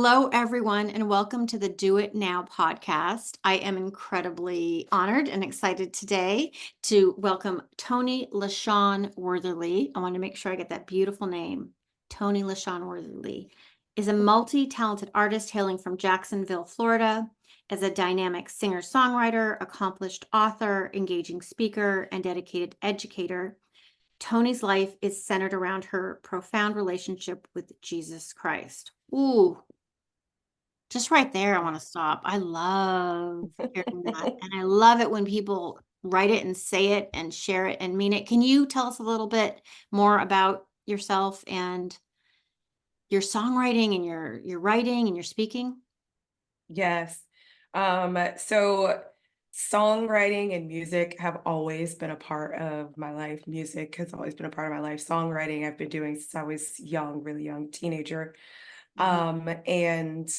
Hello, everyone, and welcome to the Do It Now podcast. I am incredibly honored and excited today to welcome Toni LaShaun Wortherly. I want to make sure I get that beautiful name. Toni LaShaun Wortherly is a multi-talented artist hailing from Jacksonville, Florida. As a dynamic singer-songwriter, accomplished author, engaging speaker, and dedicated educator, Toni's life is centered around her profound relationship with Jesus Christ. Ooh, just right there, I want to stop. I love hearing that. And I love it when people write it and say it and share it and mean it. Can you tell us a little bit more about yourself and your songwriting and your writing and your speaking? Yes. So songwriting and music have always been a part of my life. Music has always been a part of my life. Songwriting I've been doing since I was young, really young teenager. Mhm. And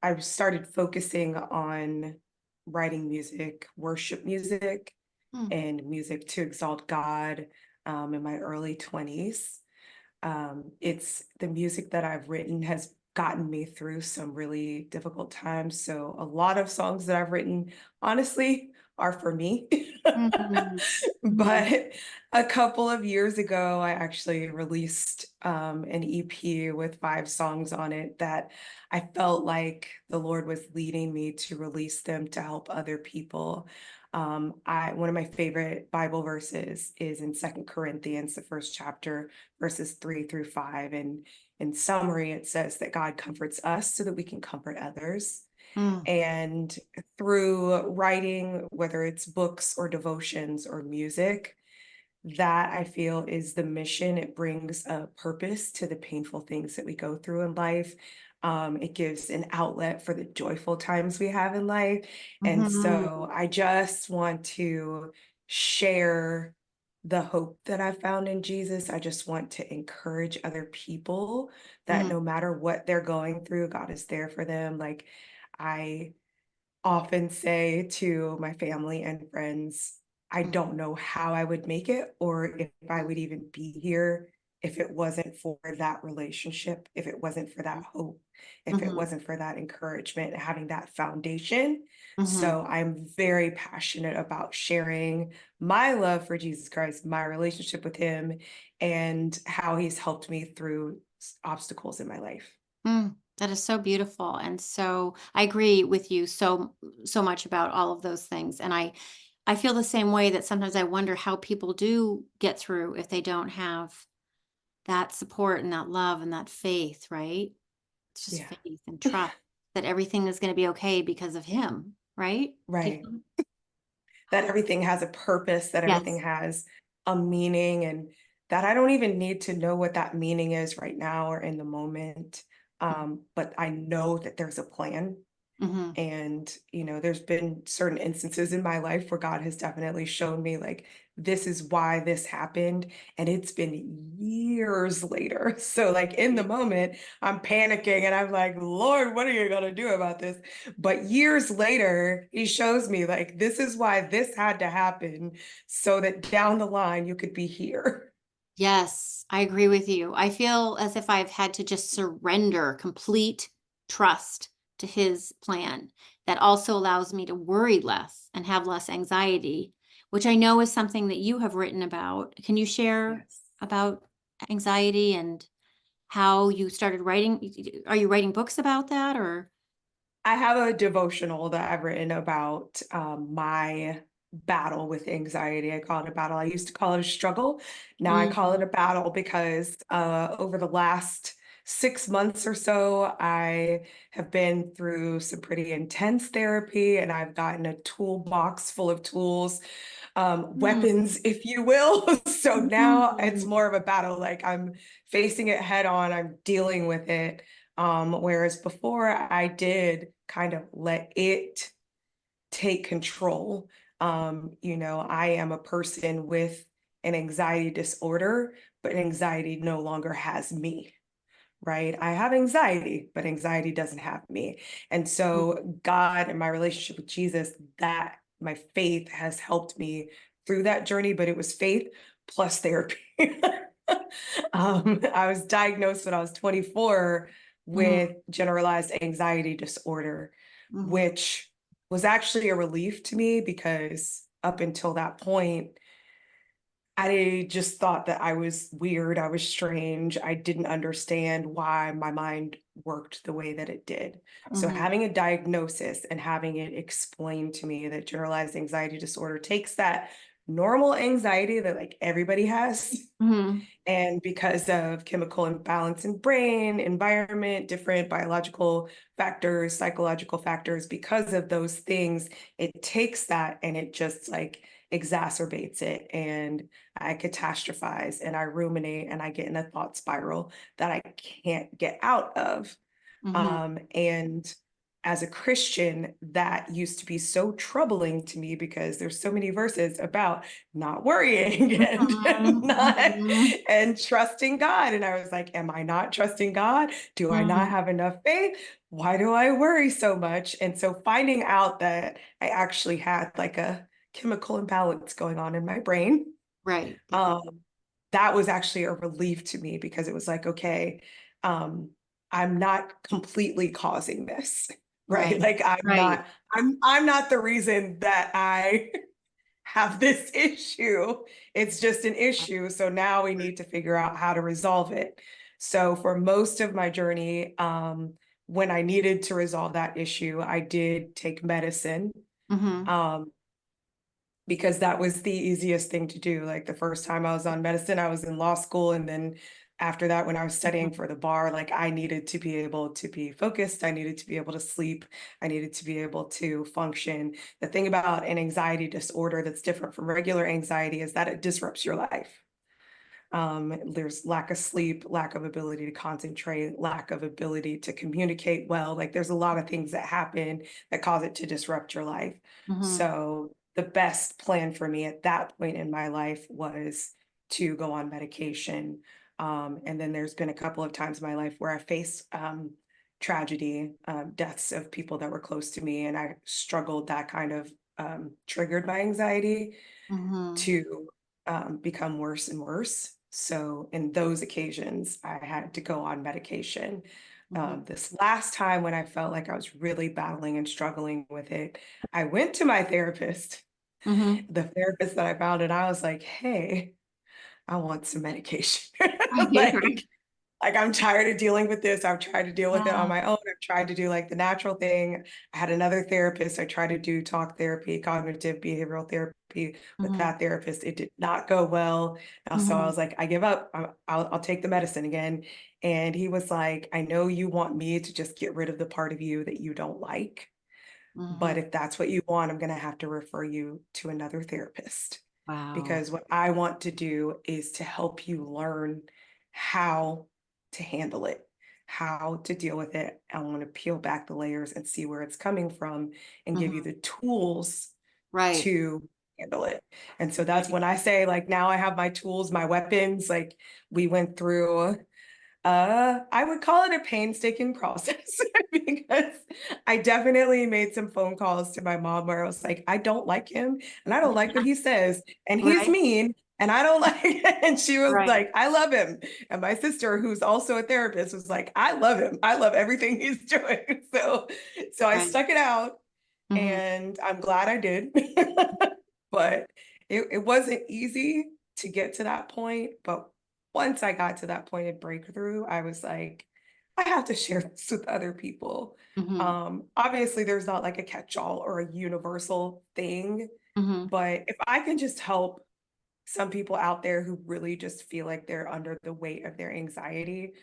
I started focusing on writing music, worship music, Mm, and music to exalt God in my early 20s. It's the music that I've written has gotten me through some really difficult times. So a lot of songs that I've written, honestly, are for me. mhm, mhm, But a couple of years ago, I actually released an EP with 5 songs on it that I felt like the Lord was leading me to release them to help other people. One of my favorite Bible verses is in Second Corinthians, the first chapter, verses 3 through 5. And in summary, it says that God comforts us so that we can comfort others. mm, And through writing, whether it's books or devotions or music, that I feel is the mission. It brings a purpose to the painful things that we go through in life. It gives an outlet for the joyful times we have in life. And so mhm, I just want to share the hope that I found in Jesus. I just want to encourage other people that mm, no matter what they're going through, God is there for them. Like I often say to my family and friends, I mm, don't know how I would make it or if I would even be here if it wasn't for that relationship, if it wasn't for that hope, if it mhm, wasn't for that encouragement, having that foundation. mhm. So I'm very passionate about sharing my love for Jesus Christ, my relationship with him, and how he's helped me through obstacles in my life. That is so beautiful. And so I agree with you so much about all of those things. And I feel the same way that sometimes I wonder how people do get through if they don't have that support and that love and that faith, right? It's just Yeah, faith and trust that everything is going to be okay because of him, right? right. People- That everything has a purpose, that everything Yes. has a meaning, and that I don't even need to know what that meaning is right now or in the moment. But I know that there's a plan. Mm-hmm. And, there's been certain instances in my life where God has definitely shown me, like, this is why this happened. And it's been years later. So, like, in the moment, I'm panicking and I'm like, Lord, what are you going to do about this? But years later, He shows me, like, this is why this had to happen so that down the line you could be here. Yes, I agree with you. I feel as if I've had to just surrender complete trust to his plan. That also allows me to worry less and have less anxiety, which I know is something that you have written about. Can you share Yes. about anxiety and how you started writing? Are you writing books about that or? I have a devotional that I've written about my battle with anxiety. I call it a battle. I used to call it a struggle. Now I call it Mhm, a battle because over the last 6 months or so, I have been through some pretty intense therapy and I've gotten a toolbox full of tools, mm, weapons, if you will. So now it's mhm, more of a battle. Like I'm facing it head on, I'm dealing with it. Whereas before I did kind of let it take control. I am a person with an anxiety disorder, but anxiety no longer has me, right? I have anxiety, but anxiety doesn't have me. And mm. so God and my relationship with Jesus, that my faith has helped me through that journey, but it was faith plus therapy. I was diagnosed when I was 24 Mhm, with generalized anxiety disorder, mhm, which was actually a relief to me because up until that point, I just thought that I was weird, I was strange, I didn't understand why my mind worked the way that it did. So mhm, having a diagnosis and having it explained to me that generalized anxiety disorder takes that normal anxiety that like everybody has, mhm, and because of chemical imbalance in brain, environment, different biological factors, psychological factors, because of those things, it takes that and it just like exacerbates it. And I catastrophize and I ruminate and I get in a thought spiral that I can't get out of. mhm, And as a Christian, that used to be so troubling to me because there's so many verses about not worrying and mhm, not mhm, and trusting God. And I was like, am I not trusting God? Do I not mhm. have enough faith? Why do I worry so much? And so finding out that I actually had like a chemical imbalance going on in my brain, Right. um, that was actually a relief to me because it was like, okay, um, I'm not completely causing this, right? Right. Like Right. I'm not the reason that I have this issue. It's just an issue. So now we need to figure out how to resolve it. So for most of my journey, when I needed to resolve that issue, I did take medicine. Mhm, Um, because that was the easiest thing to do. Like the first time I was on medicine, I was in law school. And then after that, when I was mhm, studying for the bar, like I needed to be able to be focused. I needed to be able to sleep. I needed to be able to function. The thing about an anxiety disorder that's different from regular anxiety is that it disrupts your life. There's lack of sleep, lack of ability to concentrate, lack of ability to communicate well. Like there's a lot of things that happen that cause it to disrupt your life. mhm, So the best plan for me at that point in my life was to go on medication. And then there's been a couple of times in my life where I faced tragedy, deaths of people that were close to me, and I struggled. That kind of triggered my anxiety mhm, to become worse and worse. So in those occasions, I had to go on medication. mhm, This last time when I felt like I was really battling and struggling with it, I went to my therapist, mhm. the therapist that I found, and I was like, hey, I want some medication. Right, right. like, like I'm tired of dealing with this. I've tried to deal with it on Yeah. my own. I've tried to do like the natural thing. I had another therapist. I tried to do talk therapy, cognitive behavioral therapy with Mhm, that therapist. It did not go well. So I mhm, was like, I give up. I'll take the medicine again. And he was like, I know you want me to just get rid of the part of you that you don't like, but mhm. if that's what you want, I'm going to have to refer you to another therapist Wow. because what I want to do is to help you learn how to handle it, how to deal with it. I want to peel back the layers and see where it's coming from and give you Mhm. the tools Right. to handle it. And so that's Right. when I say, like, now I have my tools, my weapons. Like, we went through I would call it a painstaking process because I definitely made some phone calls to my mom where I was like, I don't like him and I don't like what he says and he's Right. mean and I don't like it. And she was Right. like, I love him. And my sister, who's also a therapist, was like, I love him. I love everything he's doing. So I Right. stuck it out Mhm, and I'm glad I did. But it wasn't easy to get to that point. But once I got to that point of breakthrough, I was like, I have to share this with other people. mhm, Obviously, there's not like a catch-all or a universal thing, mhm, but if I can just help some people out there who really just feel like they're under the weight of their anxiety,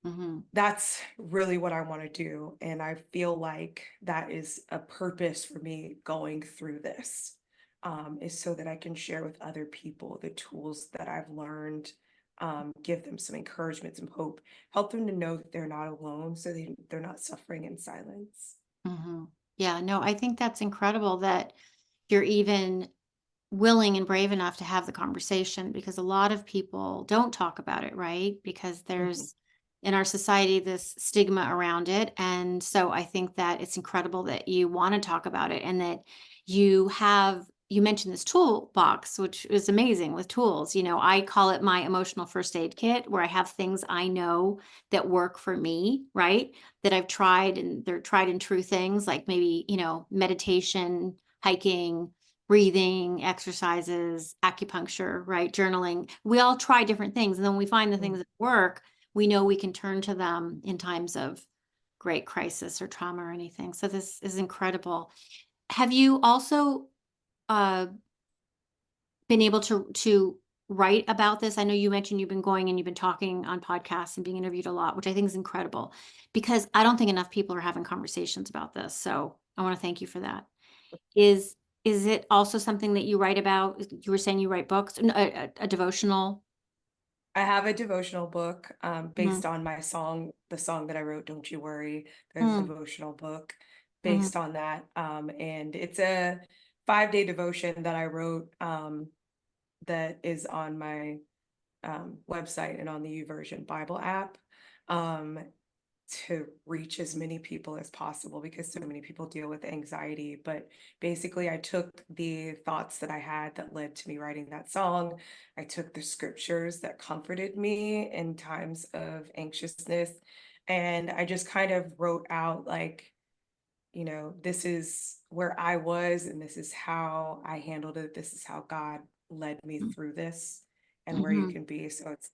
mhm, that's really what I want to do. And I feel like that is a purpose for me going through this, is so that I can share with other people the tools that I've learned, give them some encouragement, some hope, help them to know that they're not alone so they're not suffering in silence. mhm. Yeah, no, I think that's incredible that you're even willing and brave enough to have the conversation because a lot of people don't talk about it, right? Because Mhm. there's in our society this stigma around it. And so I think that it's incredible that you want to talk about it and that you have you mentioned this toolbox, which is amazing with tools. I call it my emotional first aid kit, where I have things I know that work for me, right? That I've tried, and they're tried and true things, like maybe, meditation, hiking, breathing exercises, acupuncture, right? Journaling. We all try different things. And then when we find the things Mm. that work, we know we can turn to them in times of great crisis or trauma or anything. So this is incredible. Have you also uh, been able to write about this? I know you mentioned you've been going and you've been talking on podcasts and being interviewed a lot, which I think is incredible, because I don't think enough people are having conversations about this. So I want to thank you for that. Is is it also something that you write about? You were saying you write books, a devotional. I have a devotional book Mhm. based on my song, the song that I wrote, Don't You Worry. There's a Mm, devotional book mhm, based on that. And it's a 5-day devotion that I wrote that is on my website and on the YouVersion Bible app. Um, to reach as many people as possible because so many people deal with anxiety. But basically, I took the thoughts that I had that led to me writing that song. I took the scriptures that comforted me in times of anxiousness. And I just kind of wrote out, like, this is where I was, and this is how I handled it. This is how God led me mm, through this, and where you mhm, can be. So it's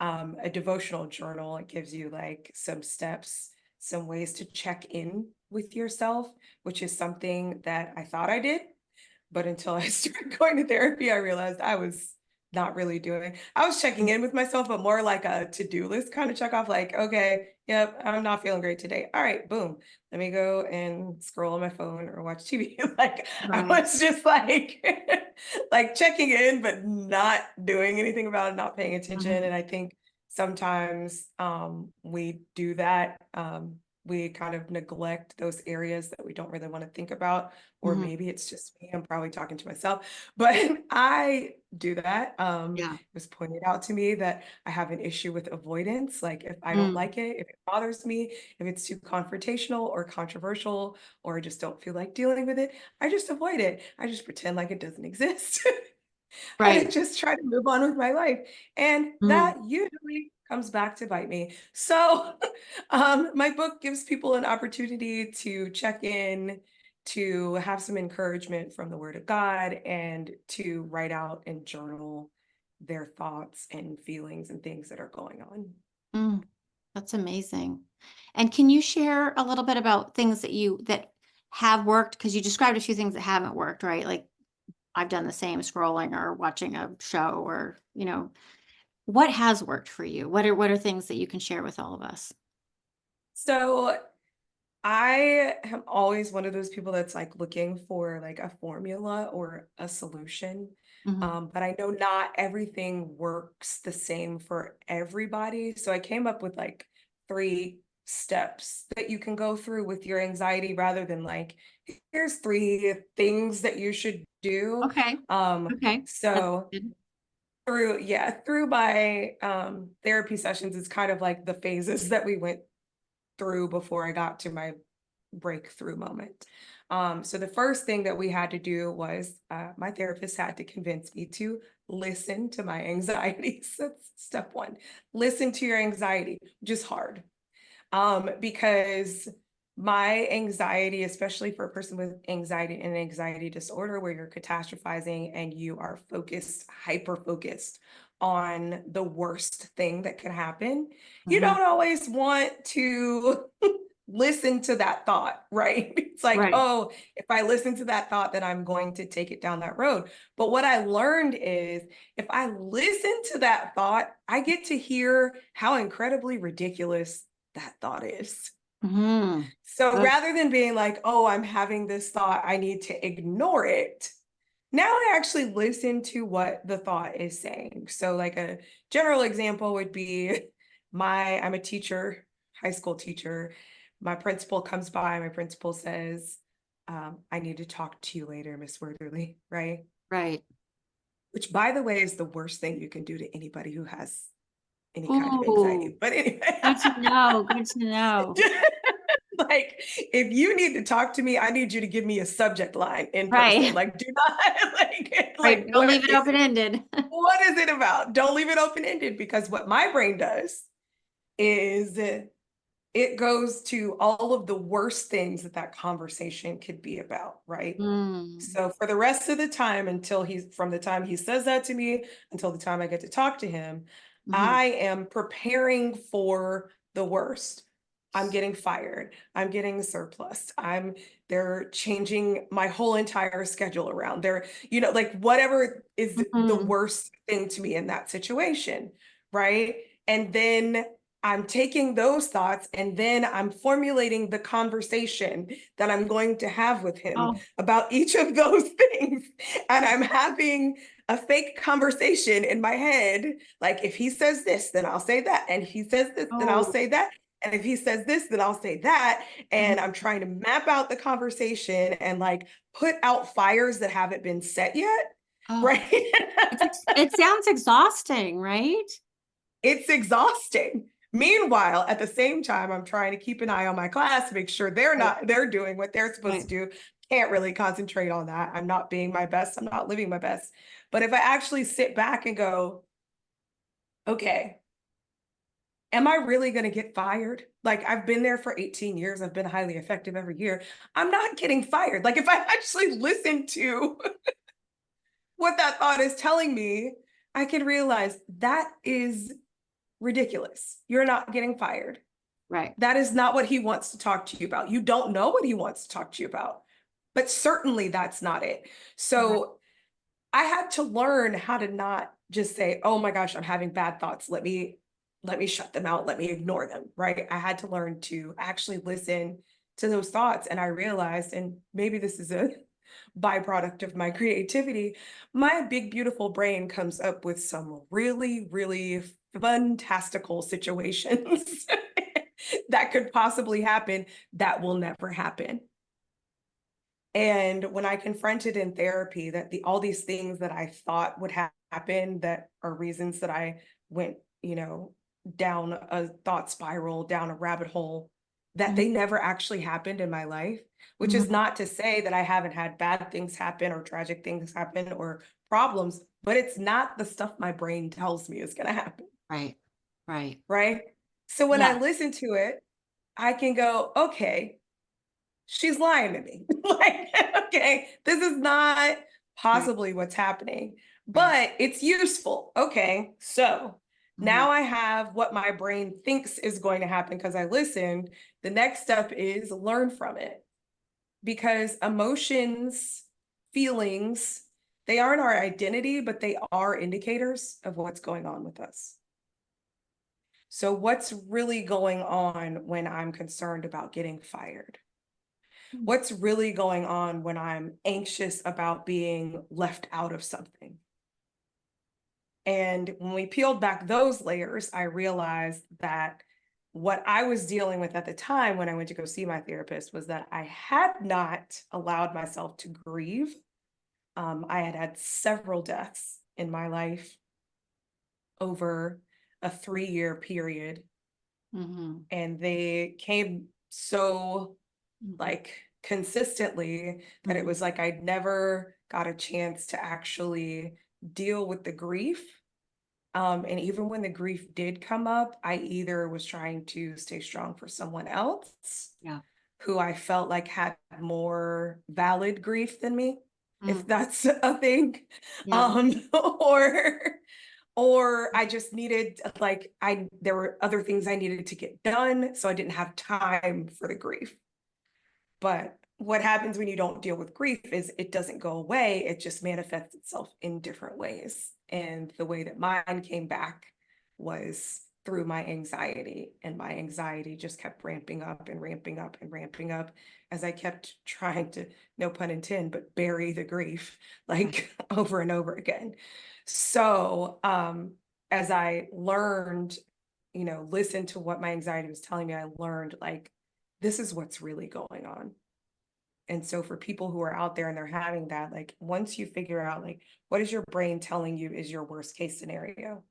a devotional journal. It gives you like some steps, some ways to check in with yourself, which is something that I thought I did. But until I started going to therapy, I realized I was not really doing. I was checking mm, in with myself, but more like a to-do list kind of check off, like, okay, yep, I'm not feeling great today. All right, boom. Let me go and scroll on my phone or watch TV. Like I right. was just like like checking in, but not doing anything about it, not paying attention. Mhm, And I think sometimes we do that. We kind of neglect those areas that we don't really want to think about, or mhm, maybe it's just me, I'm probably talking to myself, but I do that. yeah. It was pointed out to me that I have an issue with avoidance. Like if I don't Mm, like it, if it bothers me, if it's too confrontational or controversial, or I just don't feel like dealing with it, I just avoid it. I just pretend like it doesn't exist. I right. just try to move on with my life. And Mm, that usually comes back to bite me. So my book gives people an opportunity to check in, to have some encouragement from the Word of God, and to write out and journal their thoughts and feelings and things that are going on. mm. That's amazing. And can you share a little bit about things that have worked? Because you described a few things that haven't worked, right? Like I've done the same, scrolling or watching a show, or, what has worked for you? What are things that you can share with all of us? So I am always one of those people that's like looking for like a formula or a solution. Mhm. But I know not everything works the same for everybody. So I came up with like 3 steps that you can go through with your anxiety rather than like, here's 3 things that you should do. Okay. Um, Okay. That's so good. through my therapy sessions, it's kind of like the phases that we went through before I got to my breakthrough moment. So the first thing that we had to do was my therapist had to convince me to listen to my anxieties. That's step one. Listen to your anxiety, which is hard. Because my anxiety, especially for a person with anxiety and anxiety disorder, where you're catastrophizing and you are focused, hyper focused on the worst thing that could happen, you Mhm. don't always want to listen to that thought, right? It's like, Right. oh, if I listen to that thought, then I'm going to take it down that road. But what I learned is if I listen to that thought, I get to hear how incredibly ridiculous that thought is. Mhm. So Good. rather than being like, oh, I'm having this thought, I need to ignore it. Now I actually listen to what the thought is saying. So like a general example would be I'm a teacher, high school teacher. My principal comes by, my principal says, I need to talk to you later, Miss Wortherly, right? Right. Which by the way is the worst thing you can do to anybody who has any kind of Ooh, anxiety. But anyway. good to know. Good to know. Like, if you need to talk to me, I need you to give me a subject line in person. Right. Like, do not Right. Don't leave it is open-ended. what is it about? Don't leave it open-ended, because what my brain does is it goes to all of the worst things that that conversation could be about, right? Mm. So for the rest of the time, from the time he says that to me until the time I get to talk to him, Mhm. I am preparing for the worst. I'm getting fired. I'm getting surplus. They're changing my whole entire schedule around. Like whatever is the Mhm. worst thing to me in that situation, right? And then I'm taking those thoughts and then I'm formulating the conversation that I'm going to have with him Oh, about each of those things. And I'm having a fake conversation in my head. Like, if he says this, then I'll say that. And if he says this, then I'll oh. say that. And if he says this, then I'll say that. And I'm Mhm. trying to map out the conversation and like put out fires that haven't been set yet. Oh, Right. it sounds exhausting, right? It's exhausting. Meanwhile, at the same time, I'm trying to keep an eye on my class, make sure Right. they're doing what they're supposed to Right. do. Can't really concentrate on that. I'm not being my best. I'm not living my best. But if I actually sit back and go, okay, am I really going to get fired? Like, I've been there for 18 years. I've been highly effective every year. I'm not getting fired. Like, if I actually listen to what that thought is telling me, I can realize that is ridiculous. You're not getting fired. Right. That is not what he wants to talk to you about. You don't know what he wants to talk to you about, but certainly that's not it. Right. So I had to learn how to not just say, "Oh my gosh, I'm having bad thoughts. Let me shut them out. Let me ignore them." Right? I had to learn to actually listen to those thoughts, and I realized, and maybe this is a byproduct of my creativity, my big beautiful brain comes up with some really really fantastical situations that could possibly happen that will never happen. And when I confronted in therapy that all these things that I thought would happen that are reasons that I went, down a thought spiral, down a rabbit hole, that Mhm. they never actually happened in my life, which is Mhm. not to say that I haven't had bad things happen or tragic things happen or problems, but it's not the stuff my brain tells me is going to happen. Right. Right. Right. So when I Yeah. listen to it, I can go, okay, she's lying to me. Like, okay, this is not Right. possibly what's happening, Right. but it's useful. Okay, so Mhm. now I have what my brain thinks is going to happen because I listened. The next step is learn from it, because emotions, feelings, they aren't our identity, but they are indicators of what's going on with us. So, what's really going on when I'm concerned about getting fired? Mm. What's really going on when I'm anxious about being left out of something? And when we peeled back those layers, I realized that what I was dealing with at the time when I went to go see my therapist was that I had not allowed myself to grieve. I had had several deaths in my life over a 3-year period, Mhm. and they came so Mhm. like consistently that it Mhm. was like I'd never got a chance to actually deal with the grief. And even when the grief did come up, I either was trying to stay strong for someone else Yeah. who I felt like had more valid grief than me, if Mm. that's a thing. Yeah. Um, or or I just needed, like, there were other things I needed to get done, so I didn't have time for the grief. But what happens when you don't deal with grief is it doesn't go away. It just manifests itself in different ways. And the way that mine came back was through my anxiety. And my anxiety just kept ramping up and ramping up and ramping up as I kept trying to, no pun intended, but bury the grief Right. like over and over again. So as I learned, listen to what my anxiety was telling me, I learned like, this is what's really going on. And so for people who are out there and they're having that, like once you figure out like what is your brain telling you is your worst case scenario?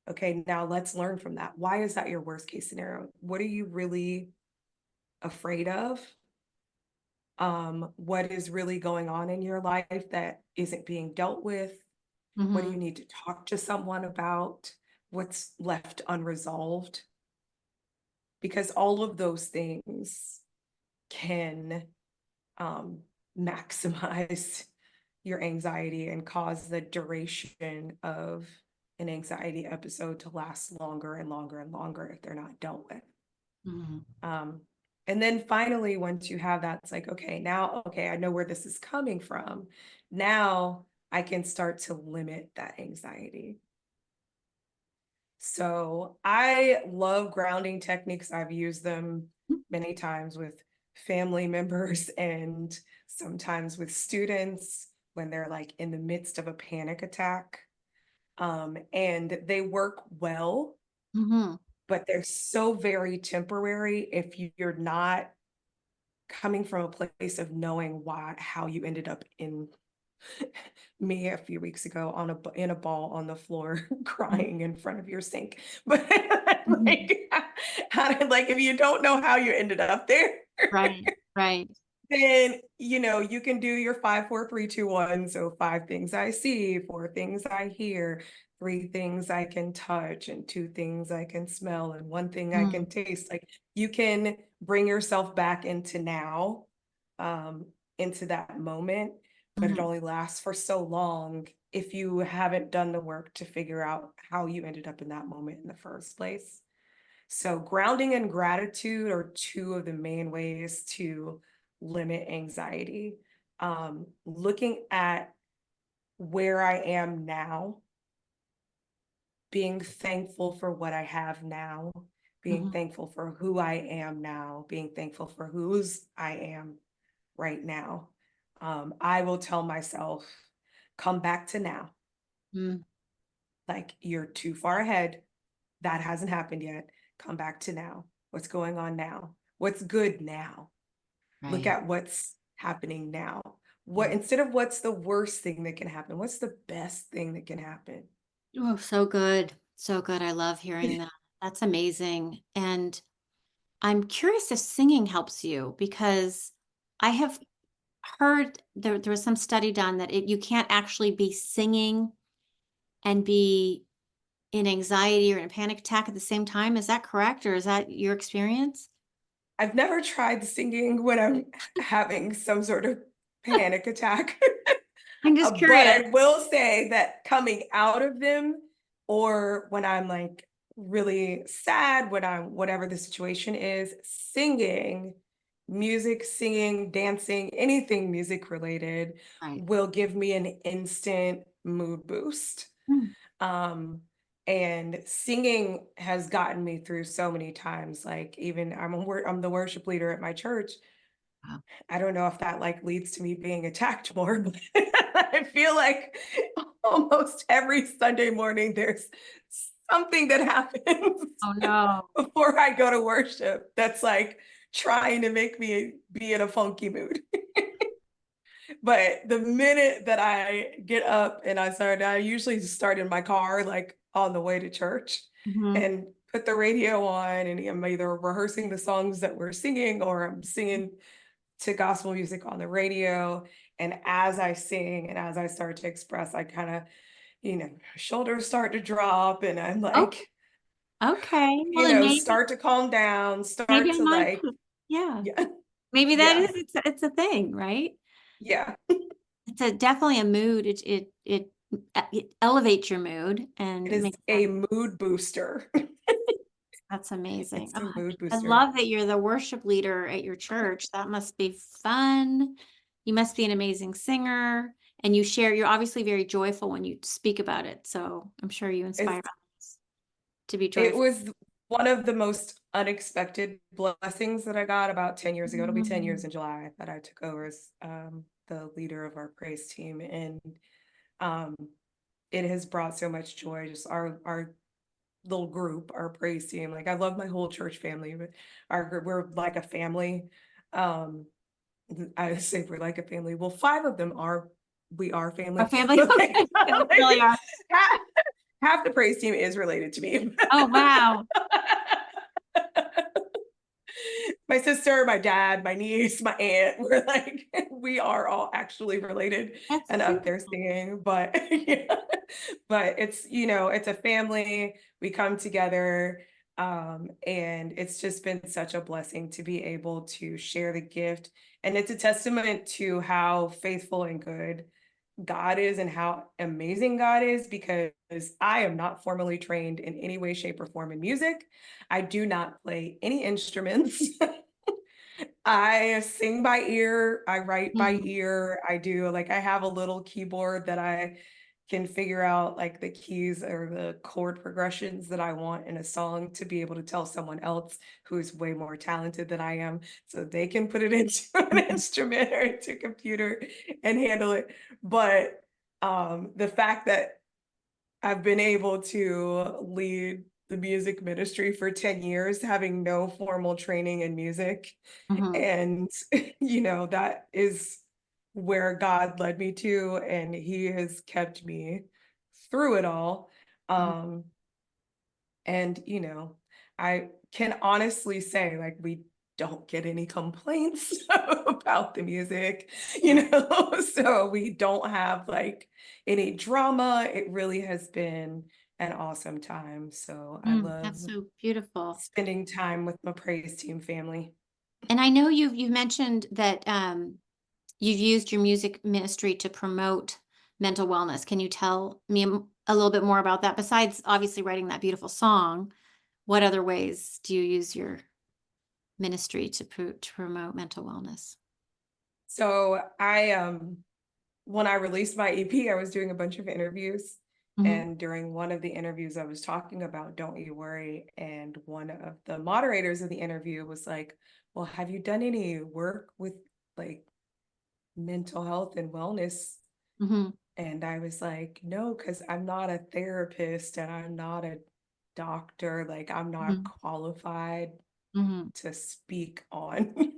Okay, now let's learn from that. Why is that your worst case scenario? What are you really afraid of, what is really going on in your life that isn't being dealt with. What do Mm-hmm. you need to talk to someone about? What's left unresolved? Because all of those things can maximize your anxiety and cause the duration of an anxiety episode to last longer and longer and longer if they're not dealt with. Mm-hmm. And then finally, once you have that, it's like, okay, now, okay, I know where this is coming from. Now I can start to limit that anxiety. So I love grounding techniques. I've used them many times with family members and sometimes with students when they're like in the midst of a panic attack. And they work well, Mm-hmm. but they're so very temporary if you're not coming from a place of knowing why, how you ended up in me a few weeks ago on in a ball on the floor crying in front of your sink. But Mm-hmm. like like if you don't know how you ended up there, Right, right. then you can do your 5 4 3 2 1. So 5 things I see, 4 things I hear, 3 things I can touch, and 2 things I can smell, and 1 thing I Mm, can taste. Like you can bring yourself back into now, um, into that moment, but it mhm, only lasts for so long if you haven't done the work to figure out how you ended up in that moment in the first place. So grounding and gratitude are two of the main ways to limit anxiety. Looking at where I am now, being thankful for what I have now, being mhm, thankful for who I am now, being thankful for whose I am right now. I will tell myself, come back to now. mm, Like you're too far ahead. That hasn't happened yet. Come back to now. What's going on now? What's good now? Look right. at what's happening now. What Mm. instead of what's the worst thing that can happen, what's the best thing that can happen? Oh, so good. So good. I love hearing that. That's amazing. And I'm curious if singing helps you because I have heard there was some study done that you can't actually be singing and be in anxiety or in a panic attack at the same time. Is that correct? Or is that your experience? I've never tried singing when I'm having some sort of panic attack. I'm just But curious. I will say that coming out of them, or when I'm like really sad, when I'm whatever the situation is, singing, music, singing, dancing, anything music related Right. will give me an instant mood boost. Mm. Um, and singing has gotten me through so many times. Like even I'm the worship leader at my church. Wow. I don't know if that like leads to me being attacked more, but I feel like almost every Sunday morning there's something that happens Oh no. before I go to worship that's like trying to make me be in a funky mood. But the minute that I get up and I usually start in my car, like on the way to church, Mhm. and put the radio on, and I'm either rehearsing the songs that we're singing or I'm singing to gospel music on the radio. And as I sing and as I start to express, I kind of, shoulders start to drop and I'm Oh, like, okay. Well, then start to calm down, maybe start I to might like, yeah. yeah, Maybe that yeah, is it's a thing, right? yeah. It's definitely a mood. It elevates your mood It and is makes that a mood booster. that's amazing. It's a Oh, mood I booster. love that you're the worship leader at your church. That must be fun. You must be an amazing singer, and you're obviously very joyful when you speak about it. So I'm sure you inspire It's, others to be it joyful. was one of the most unexpected blessings that I got about 10 years ago. It'll be 10 years Mm, in July that I took over as the leader of our praise team. And um, it has brought so much joy, just our little group, our praise team. Like I love my whole church family, but our group, we're like a family. Um, I say we're like a family. Well, 5 of them are we are our family, family. but like, Okay. Yeah, we really are. half, half the praise team is related to me. Oh, wow. my sister, my dad, my niece, my aunt, we're like, we are all actually related That's and up there beautiful. singing. But yeah, but it's, it's a family. We come together. And it's just been such a blessing to be able to share the gift. And it's a testament to how faithful and good God is and how amazing God is, because I am not formally trained in any way, shape, or form in music. I do not play any instruments. I sing by ear, I write by Mm, ear. I have a little keyboard that I can figure out like the keys or the chord progressions that I want in a song to be able to tell someone else who's way more talented than I am, so they can put it into an mhm, instrument or into a computer and handle it. But the fact that I've been able to lead the music ministry for 10 years, having no formal training in music. mhm, And, that is where God led me to, and He has kept me through it all. mhm, Um, and, I can honestly say, like, we don't get any complaints about the music, yeah. so we don't have like any drama. It really has been an awesome time. So I love That's so beautiful. spending time with my praise team family. And I know you've mentioned that, you've used your music ministry to promote mental wellness. Can you tell me a little bit more about that? Besides obviously writing that beautiful song, what other ways do you use your ministry to promote mental wellness? So when I released my EP, I was doing a bunch of interviews. Mhm, And during one of the interviews, I was talking about Don't You Worry. And one of the moderators of the interview was like, well, have you done any work with like mental health and wellness? mhm, And I was like, no, because I'm not a therapist and I'm not a doctor. Like, I'm not mhm, qualified mhm, to speak on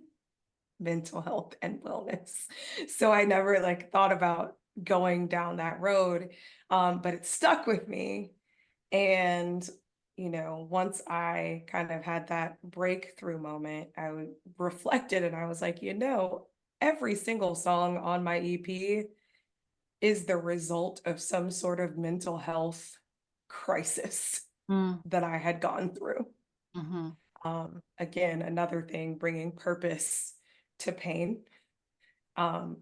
mental health and wellness. So I never like thought about going down that road. But it stuck with me. And, once I kind of had that breakthrough moment, reflected and I was like, every single song on my EP is the result of some sort of mental health crisis mm, that I had gone through. mhm, Again, another thing, bringing purpose to pain.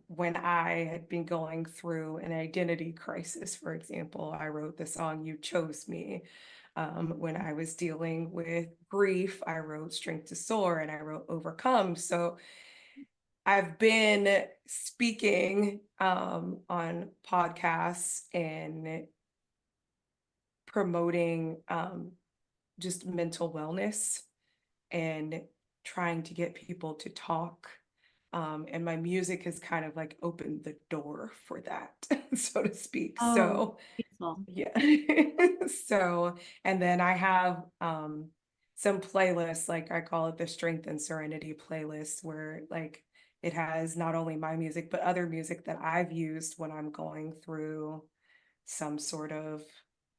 When I had been going through an identity crisis, for example, I wrote the song You Chose Me. When I was dealing with grief, I wrote Strength to Soar and I wrote Overcome. So I've been speaking on podcasts and promoting just mental wellness and trying to get people to talk. And my music has kind of like opened the door for that, so to speak. Oh, So, beautiful. yeah. So, and then I have some playlists, like I call it the Strength and Serenity playlist, where like it has not only my music, but other music that I've used when I'm going through some sort of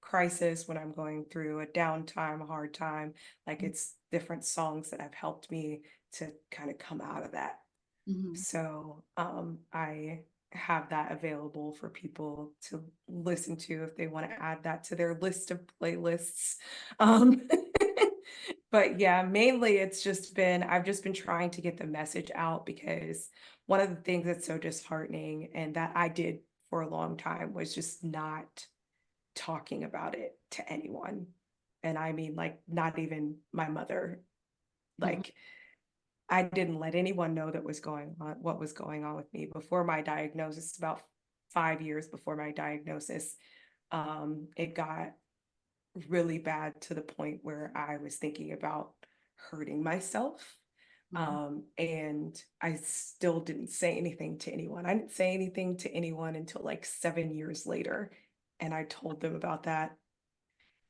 crisis, when I'm going through a downtime, a hard time. Like it's different songs that have helped me to kind of come out of that. Mhm. So I have that available for people to listen to if they want to add that to their list of playlists. Um, but yeah, mainly I've just been trying to get the message out, because one of the things that's so disheartening and that I did for a long time was just not talking about it to anyone. And I mean, like, not even my mother. Mhm. Like, I didn't let anyone know what was going on with me before my diagnosis. About 5 years before my diagnosis, it got really bad to the point where I was thinking about hurting myself. Mhm. And I still didn't say anything to anyone. I didn't say anything to anyone until like 7 years later. And I told them about that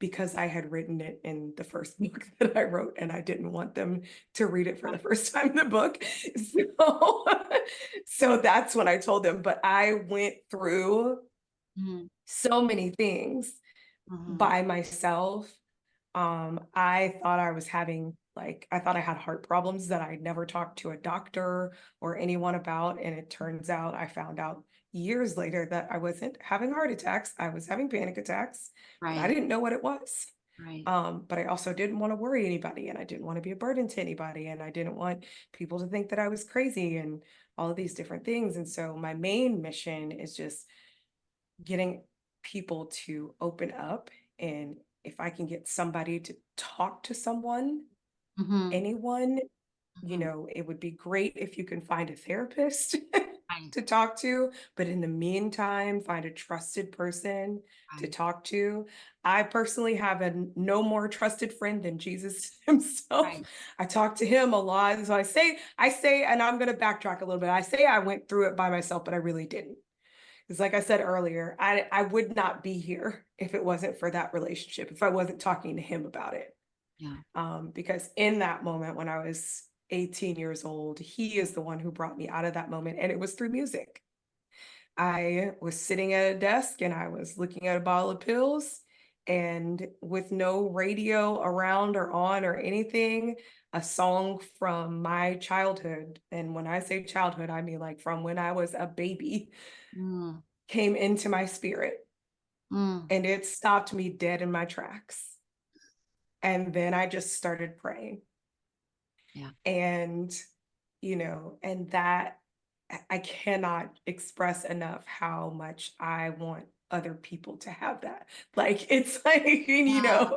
because I had written it in the first book that I wrote, and I didn't want them to read it for the Right. first time in the book. So, so that's when I told them. But I went through Mhm. so many things Mhm. by myself. I thought I was having Like, I thought I had heart problems that I never talked to a doctor or anyone about. And it turns out, I found out years later that I wasn't having heart attacks. I was having panic attacks, but I Right. didn't know what it was. Right. But I also didn't want to worry anybody, and I didn't want to be a burden to anybody, and I didn't want people to think that I was crazy and all of these different things. And so my main mission is just getting people to open up. And if I can get somebody to talk to someone, Hmm. anyone, Hmm. it would be great if you can find a therapist Right. to talk to, but in the meantime, find a trusted person to Right. talk to. I personally have a no more trusted friend than Jesus himself. Right. I talk to him a lot. So I say, and I'm going to backtrack a little bit. I say I went through it by myself, but I really didn't. Because like I said earlier, I would not be here if it wasn't for that relationship, if I wasn't talking to him about it. Yeah. Because in that moment when I was 18 years old, he is the one who brought me out of that moment, and it was through music. I was sitting at a desk and I was looking at a bottle of pills, and with no radio around or on or anything, a song from my childhood, and when I say childhood, I mean like from when I was a baby, Mm. came into my spirit, Mm. and it stopped me dead in my tracks. And then I just started praying. Yeah. And, and that I cannot express enough how much I want other people to have that. Like, it's like, Yeah. Yeah.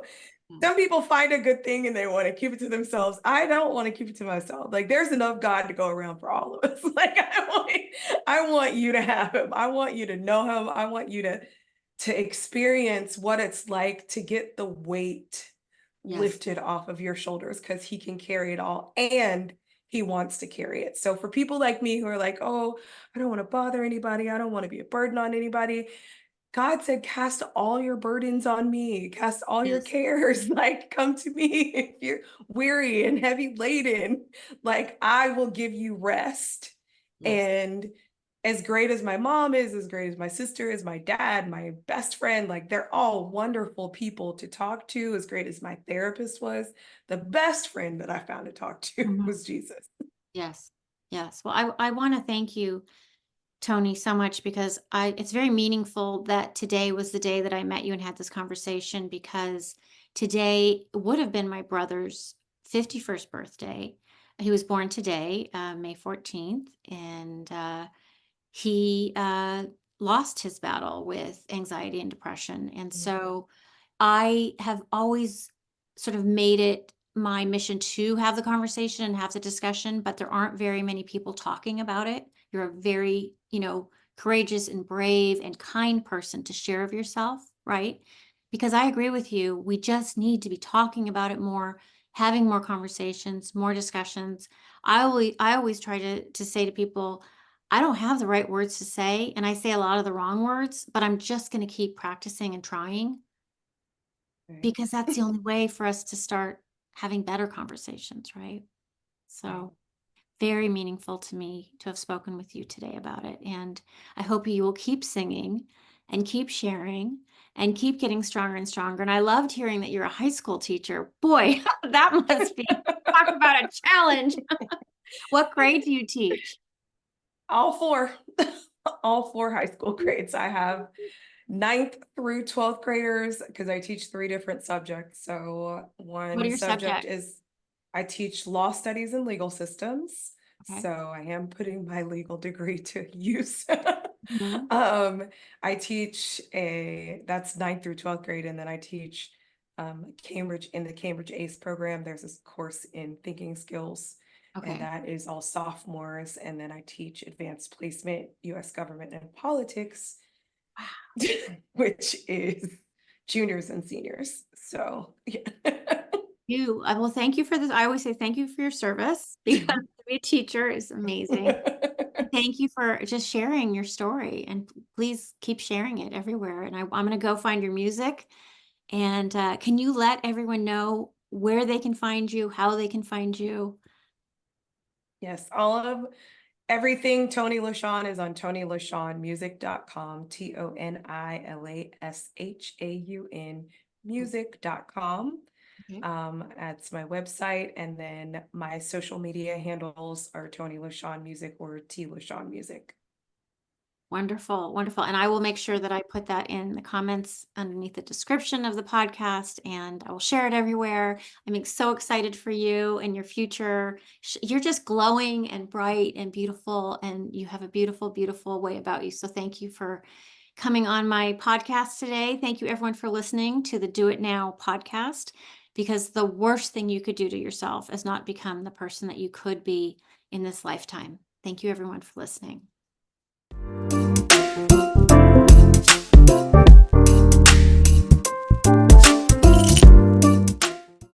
some people find a good thing and they want to keep it to themselves. I don't want to keep it to myself. Like, there's enough God to go around for all of us. Like, I want you to have him. I want you to know him. I want you to experience what it's like to get the weight Yes. lifted off of your shoulders, because he can carry it all and he wants to carry it. So for people like me who are like, oh, I don't want to bother anybody, I don't want to be a burden on anybody, God said, cast all your burdens on me, cast all your Yes. cares, like, come to me if you're weary and heavy laden, like, I will give you rest. Yes. And as great as my mom is, as great as my sister is, my dad, my best friend, like, they're all wonderful people to talk to. As great as my therapist was, the best friend that I found to talk to Mhm. was Jesus. Yes. Yes. Well, I want to thank you, Tony, so much because it's very meaningful that today was the day that I met you and had this conversation because today would have been my brother's 51st birthday. He was born today, May 14th, and he lost his battle with anxiety and depression. And Mm. so I have always sort of made it my mission to have the conversation and have the discussion, but there aren't very many people talking about it. You're a very, courageous and brave and kind person to share of yourself, right? Because I agree with you. We just need to be talking about it more, having more conversations, more discussions. I always try to say to people, I don't have the right words to say, and I say a lot of the wrong words, but I'm just going to keep practicing and trying Right. because that's the only way for us to start having better conversations, right? Right. So, very meaningful to me to have spoken with you today about it. And I hope you will keep singing and keep sharing and keep getting stronger and stronger. And I loved hearing that you're a high school teacher. Boy, that must be talk about a challenge. What grade do you teach? All four, all four high school grades. I have ninth through 12th graders because I teach three different subjects. So What are one your subject subjects? is I teach law studies and legal systems. Okay. So I am putting my legal degree to use. Mhm. I teach that's ninth through 12th grade, and then I teach Cambridge in the Cambridge ACE program. There's this course in thinking skills, and Okay. that is all sophomores. And then I teach advanced placement, US government and politics, which is juniors and seniors. So yeah. Well, thank you for this. I always say thank you for your service because to be a teacher is amazing. Thank you for just sharing your story and please keep sharing it everywhere. And I'm going to go find your music. And can you let everyone know where they can find you, how they can find you? Yes, all of everything Toni LaShaun is on ToniLaShaunmusic.com, ToniLashaun music.com. Okay. That's my website. And then my social media handles are Toni LaShaun Music or T LaShaun Music. Wonderful, wonderful. And I will make sure that I put that in the comments underneath the description of the podcast and I will share it everywhere. So excited for you and your future. You're just glowing and bright and beautiful, and you have a beautiful, beautiful way about you. So thank you for coming on my podcast today. Thank you, everyone, for listening to the Do It Now podcast, because the worst thing you could do to yourself is not become the person that you could be in this lifetime. Thank you, everyone, for listening.